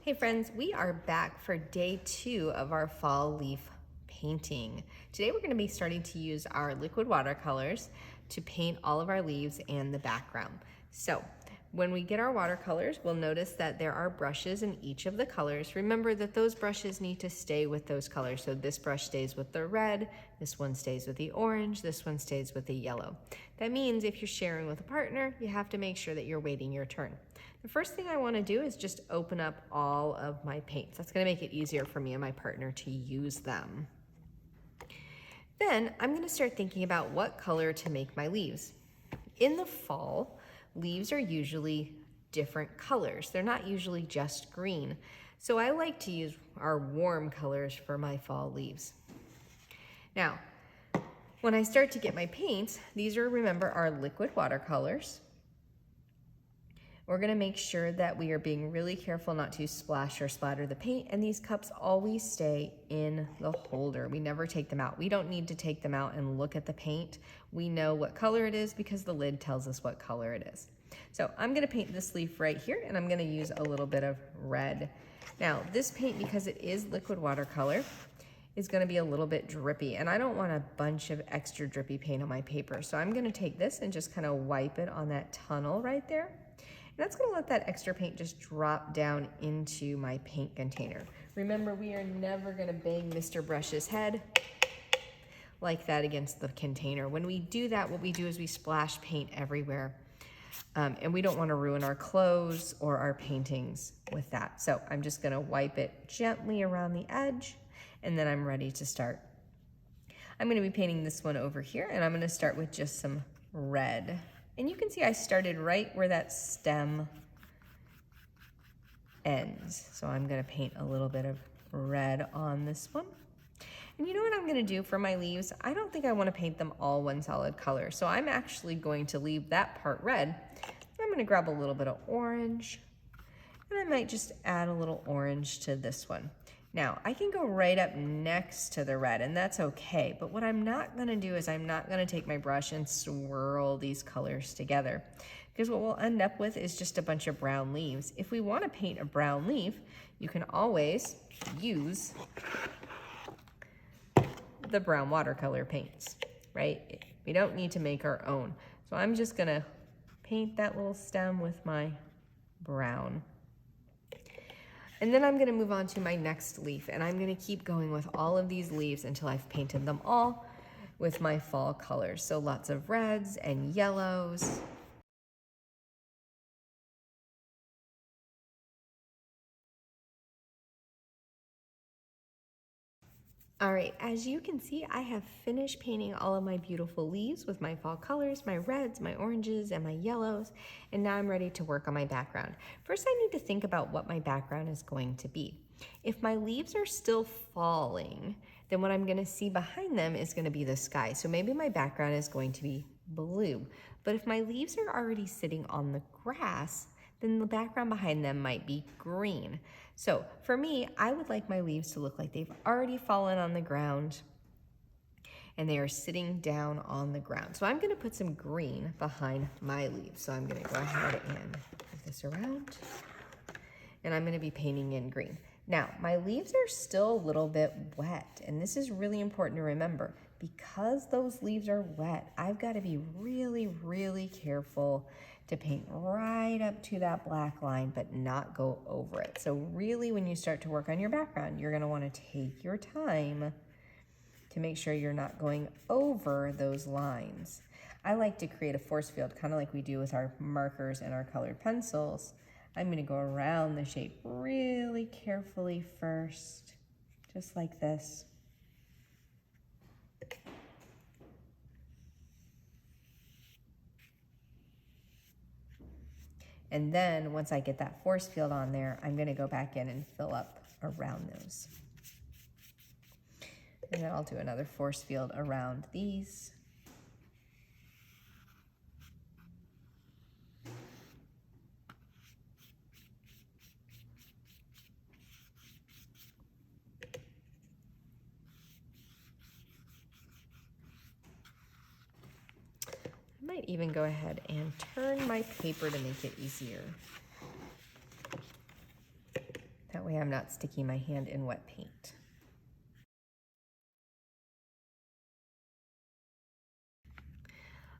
Hey friends, we are back for day 2 of our fall leaf painting. Today we're going to be starting to use our liquid watercolors to paint all of our leaves and the background. So when we get our watercolors, we'll notice that there are brushes in each of the colors. Remember that those brushes need to stay with those colors. So this brush stays with the red, this one stays with the orange, this one stays with the yellow. That means if you're sharing with a partner, you have to make sure that you're waiting your turn. The first thing I want to do is just open up all of my paints. That's going to make it easier for me and my partner to use them. Then I'm going to start thinking about what color to make my leaves. In the fall, leaves are usually different colors. They're not usually just green. So I like to use our warm colors for my fall leaves. Now, when I start to get my paints, these are, remember, our liquid watercolors. We're going to make sure that we are being really careful not to splash or splatter the paint, and these cups always stay in the holder. We never take them out. We don't need to take them out and look at the paint. We know what color it is because the lid tells us what color it is. So I'm going to paint this leaf right here, and I'm going to use a little bit of red. Now this paint, because it is liquid watercolor, is going to be a little bit drippy, and I don't want a bunch of extra drippy paint on my paper. So I'm going to take this and just kind of wipe it on that tunnel right there. And that's going to let that extra paint just drop down into my paint container. Remember, we are never going to bang Mr. Brush's head like that against the container. When we do that, what we do is we splash paint everywhere. And we don't want to ruin our clothes or our paintings with that. So I'm just going to wipe it gently around the edge, and then I'm ready to start. I'm going to be painting this one over here, and I'm going to start with just some red. And you can see I started right where that stem ends. So I'm going to paint a little bit of red on this one. And you know what I'm going to do for my leaves? I don't think I want to paint them all one solid color. So I'm actually going to leave that part red. I'm going to grab a little bit of orange, and I might just add a little orange to this one. Now, I can go right up next to the red, and that's okay, but what I'm not gonna do is I'm not gonna take my brush and swirl these colors together, because what we'll end up with is just a bunch of brown leaves. If we wanna paint a brown leaf, you can always use the brown watercolor paints, right? We don't need to make our own. So I'm just gonna paint that little stem with my brown. And then I'm going to move on to my next leaf, and I'm going to keep going with all of these leaves until I've painted them all with my fall colors. So lots of reds and yellows. All right, as you can see, I have finished painting all of my beautiful leaves with my fall colors, my reds, my oranges, and my yellows, and now I'm ready to work on my background. First, I need to think about what my background is going to be. If my leaves are still falling, then what I'm gonna see behind them is gonna be the sky. So maybe my background is going to be blue. But if my leaves are already sitting on the grass, then the background behind them might be green. So for me, I would like my leaves to look like they've already fallen on the ground and they are sitting down on the ground. So I'm gonna put some green behind my leaves. So I'm gonna go ahead and move this around, and I'm gonna be painting in green. Now, my leaves are still a little bit wet, and this is really important to remember. Because those leaves are wet, I've gotta be really, really careful to paint right up to that black line, but not go over it. So really, when you start to work on your background, you're gonna wanna take your time to make sure you're not going over those lines. I like to create a force field, kind of like we do with our markers and our colored pencils. I'm gonna go around the shape really carefully first, just like this. And then once I get that force field on there, I'm gonna go back in and fill up around those. And then I'll do another force field around these. I might even go ahead and turn my paper to make it easier. That That way I'm not sticking my hand in wet paint.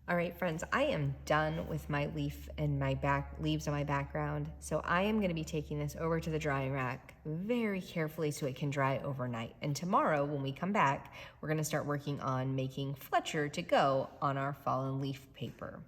All right, friends, I am done with my leaves on my background. So I am gonna be taking this over to the drying rack very carefully so it can dry overnight. And tomorrow when we come back, we're gonna start working on making Fletcher to go on our fallen leaf paper.